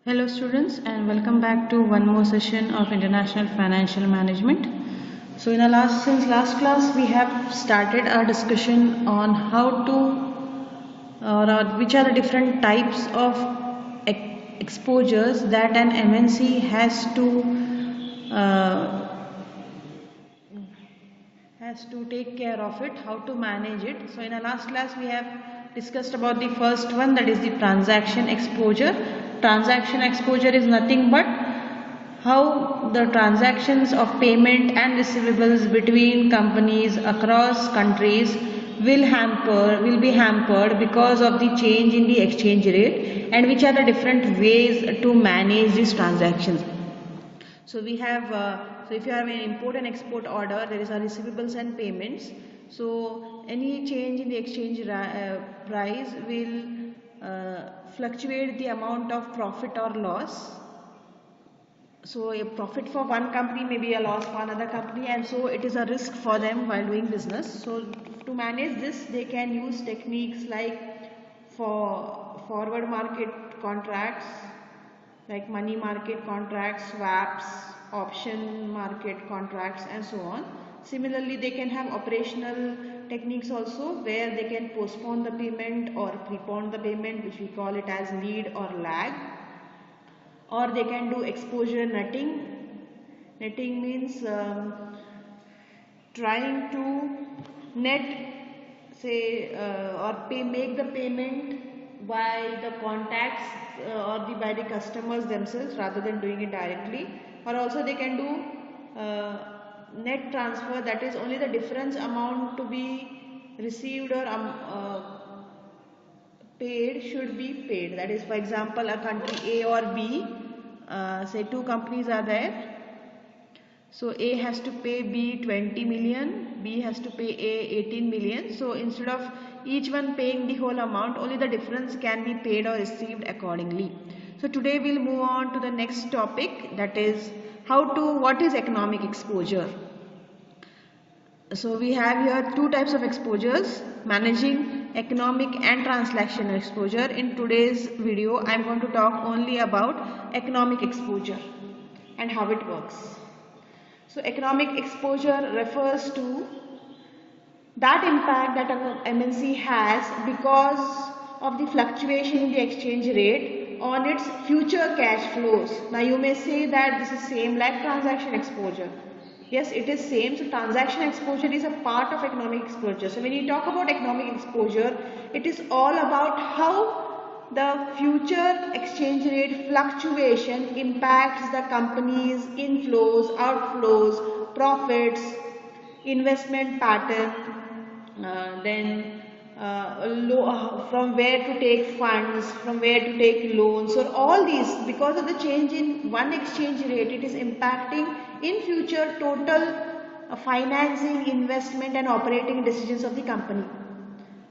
Hello students, and welcome back to one more session of International Financial Management. So in our since last class we have started our discussion on how to which are the different types of exposures that an MNC uh, has to take care of it, how to manage it. So in our last class we have discussed about the first one, that is the transaction exposure. Transaction exposure is nothing but how the transactions of payment and receivables between companies across countries will be hampered because of the change in the exchange rate, and which are the different ways to manage these transactions. So we have, so if you have an import and export order, there is a receivables and payments. So any change in the exchange price will fluctuate the amount of profit or loss. So a profit for one company may be a loss for another company, and so it is a risk for them while doing business. So to manage this, they can use techniques like for forward market contracts, like money market contracts, swaps, option market contracts, and so on. Similarly, they can have operational techniques also, where they can postpone the payment or prepone the payment, which we call it as lead or lag. Or they can do exposure netting. Netting means trying to net, say, make the payment by the contacts by the customers themselves rather than doing it directly. Or also they can do net transfer, that is only the difference amount to be received or paid should be paid. That is, for example, a country A or B, say two companies are there. So A has to pay B 20 million, B has to pay A 18 million. So instead of each one paying the whole amount, only the difference can be paid or received accordingly. So today we'll move on to the next topic, that is what is economic exposure. So we have here two types of exposures: managing economic and transactional exposure. In today's video, I am going to talk only about economic exposure and how it works. So economic exposure refers to that impact that an MNC has because of the fluctuation in the exchange rate on its future cash flows. Now you may say that this is same like transaction exposure. Yes, it is same. So transaction exposure is a part of economic exposure. So when you talk about economic exposure, it is all about how the future exchange rate fluctuation impacts the company's inflows, outflows, profits, investment pattern, from where to take funds, from where to take loans. So all these, because of the change in one exchange rate, it is impacting in future total financing, investment and operating decisions of the company.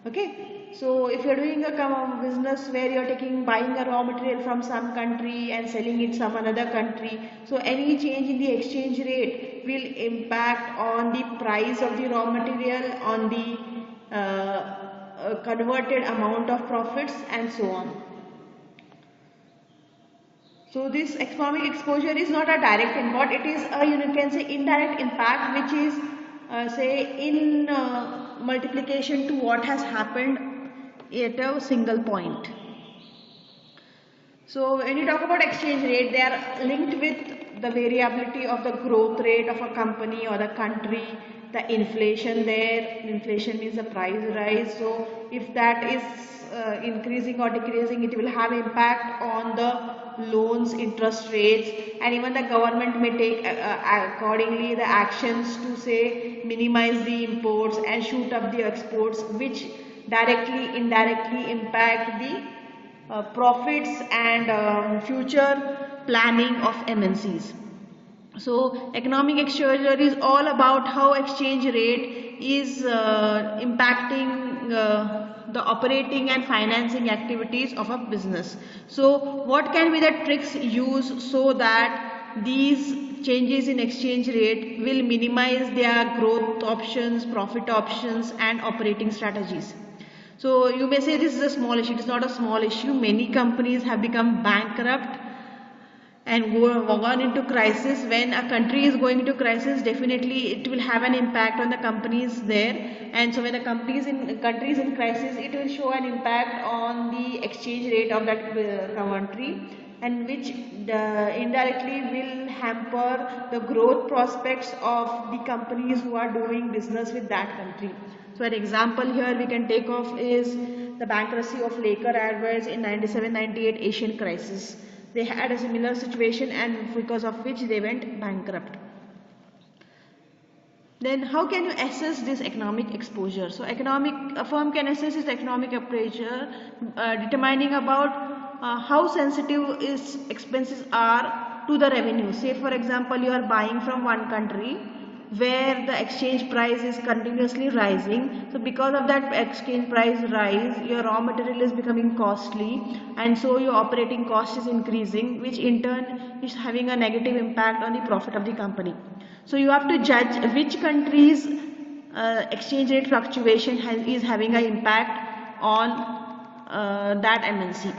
Okay. So if you are doing a business where you are buying a raw material from some country and selling it some another country, so any change in the exchange rate will impact on the price of the raw material, on the converted amount of profits and so on. So this economic exposure is not a direct impact, it is a, you can say, indirect impact, which is say in multiplication to what has happened at a single point. So when you talk about exchange rate, they are linked with the variability of the growth rate of a company or the country, the inflation there. Inflation means the price rise. So if that is increasing or decreasing, it will have impact on the loans, interest rates, and even the government may take accordingly the actions to, say, minimize the imports and shoot up the exports, which directly, indirectly impact the profits and future planning of MNCs. So economic exposure is all about how exchange rate is impacting the operating and financing activities of a business. So what can be the tricks used so that these changes in exchange rate will minimize their growth options, profit options and operating strategies? So you may say this is a small issue. It is not a small issue. Many companies have become bankrupt and gone into crisis. When a country is going into crisis, definitely it will have an impact on the companies there, and so when the country is in crisis, it will show an impact on the exchange rate of that country, and which indirectly will hamper the growth prospects of the companies who are doing business with that country. So an example here we can take of is the bankruptcy of Laker Airways in 97-98 Asian crisis. They had a similar situation, and because of which they went bankrupt. Then how can you assess this economic exposure? So a firm can assess its economic exposure determining about how sensitive its expenses are to the revenue. Say for example, you are buying from one country where the exchange price is continuously rising. So because of that exchange price rise, your raw material is becoming costly, and so your operating cost is increasing, which in turn is having a negative impact on the profit of the company. So you have to judge which country's exchange rate fluctuation is having an impact on that MNC.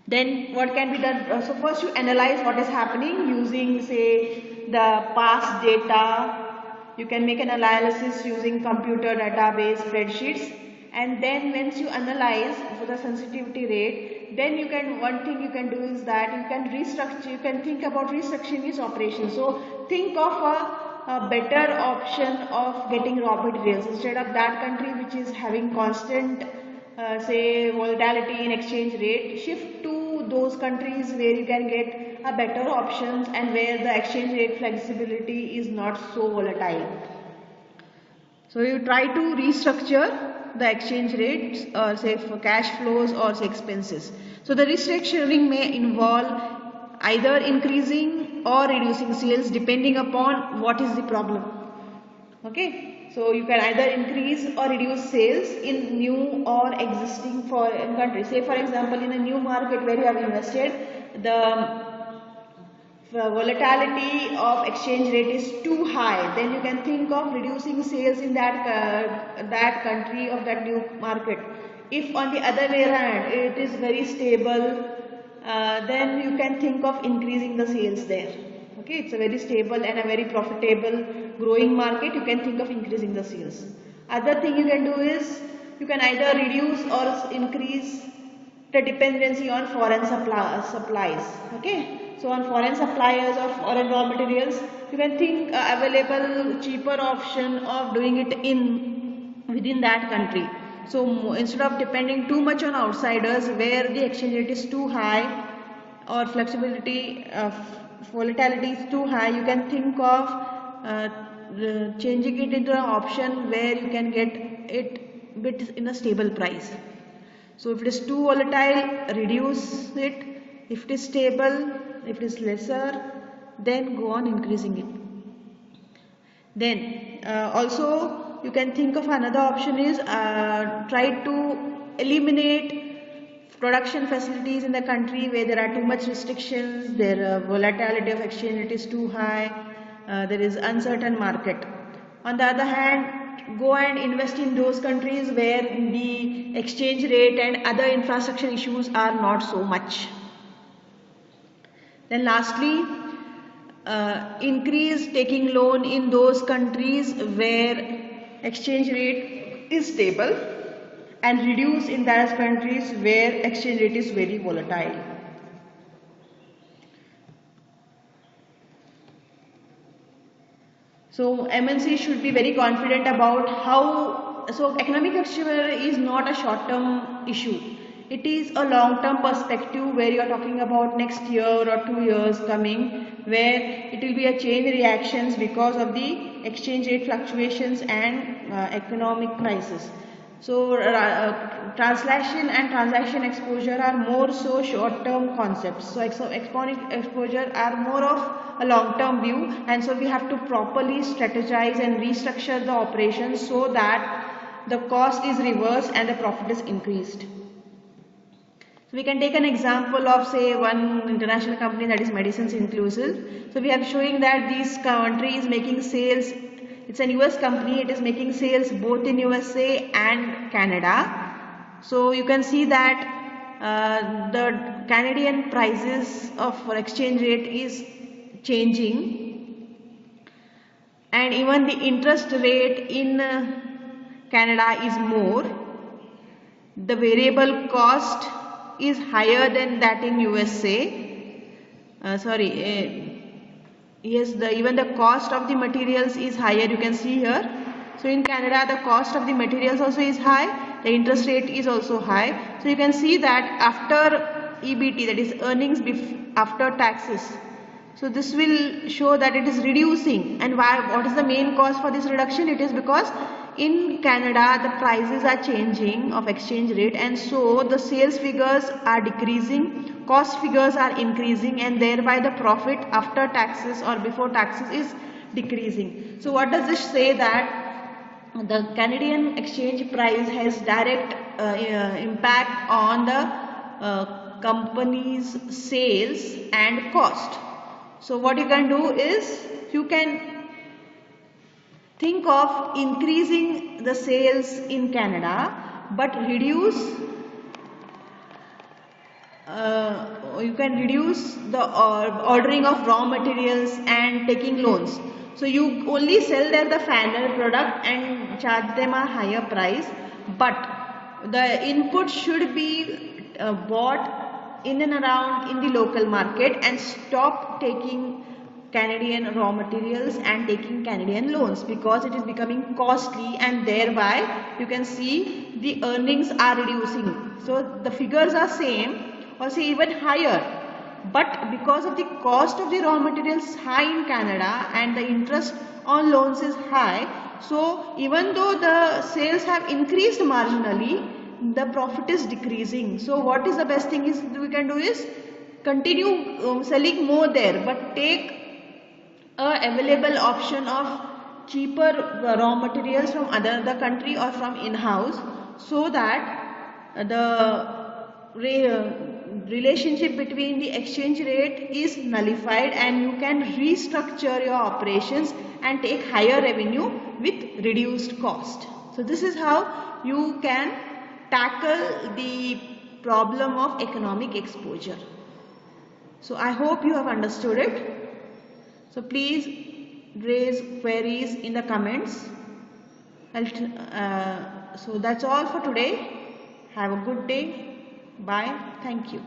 Then what can be done? So first you analyze what is happening using, say, the past data. You can make an analysis using computer database spreadsheets, and then once you analyze for the sensitivity rate, then one thing you can do is that you can restructure, you can think about restructuring its operation. So think of a better option of getting raw materials instead of that country which is having constant say volatility in exchange rate. Shift to those countries where you can get a better options and where the exchange rate flexibility is not so volatile. So you try to restructure the exchange rates, or say for cash flows or say expenses. So the restructuring may involve either increasing or reducing sales depending upon what is the problem. Okay. So you can either increase or reduce sales in new or existing foreign countries. Say for example, in a new market where you have invested, the volatility of exchange rate is too high, then you can think of reducing sales in that country of that new market. If on the other way around it is very stable, then you can think of increasing the sales there. Okay, it's a very stable and a very profitable growing market. You can think of increasing the sales. Other thing you can do is you can either reduce or increase the dependency on foreign supplies. Okay, so on foreign suppliers or foreign raw materials, you can think available cheaper option of doing it within that country. So instead of depending too much on outsiders where the exchange rate is too high or flexibility volatility is too high, you can think of changing it into an option where you can get it bit in a stable price. So if it is too volatile, reduce it. If it is stable, if it is lesser, then go on increasing it. Then also you can think of another option is try to eliminate production facilities in the country where there are too much restrictions, their volatility of exchange rate is too high, there is uncertain market. On the other hand, go and invest in those countries where the exchange rate and other infrastructure issues are not so much. Then lastly, increase taking loan in those countries where exchange rate is stable, and reduce in those countries where exchange rate is very volatile. So MNC should be very confident about how, so economic exposure is not a short-term issue. It is a long-term perspective where you are talking about next year or 2 years coming, where it will be a chain reactions because of the exchange rate fluctuations and economic crisis. So translation and transaction exposure are more so short-term concepts. So economic exposure are more of a long-term view, and so we have to properly strategize and restructure the operations so that the cost is reversed and the profit is increased. So we can take an example of say one international company, that is Medicines Inclusive. So we are showing that this country is making sales. It's an US company, it is making sales both in USA and Canada. So you can see that the Canadian prices of exchange rate is changing, and even the interest rate in Canada is more. The variable cost is higher than that in USA. Yes, even the cost of the materials is higher, you can see here. So in Canada the cost of the materials also is high, the interest rate is also high. So you can see that after EBT, that is earnings after taxes, so this will show that it is reducing. And what is the main cause for this reduction? It is because in Canada the prices are changing of exchange rate, and so the sales figures are decreasing, cost figures are increasing, and thereby the profit after taxes or before taxes is decreasing. So what does this say? That the Canadian exchange price has direct impact on the company's sales and cost. So what you can do is, you can think of increasing the sales in Canada but reduce you can reduce the ordering of raw materials and taking loans. So you only sell there the final product and charge them a higher price, but the input should be bought in and around in the local market, and stop taking Canadian raw materials and taking Canadian loans, because it is becoming costly, and thereby you can see the earnings are reducing. So the figures are same or say even higher, but because of the cost of the raw materials high in Canada and the interest on loans is high, so even though the sales have increased marginally, the profit is decreasing. So what is the best thing is we can do is continue selling more there, but take available option of cheaper raw materials from other country or from in-house, so that the relationship between the exchange rate is nullified, and you can restructure your operations and take higher revenue with reduced cost. So this is how you can tackle the problem of economic exposure. So I hope you have understood it. So please raise queries in the comments. So that's all for today. Have a good day. Bye. Thank you.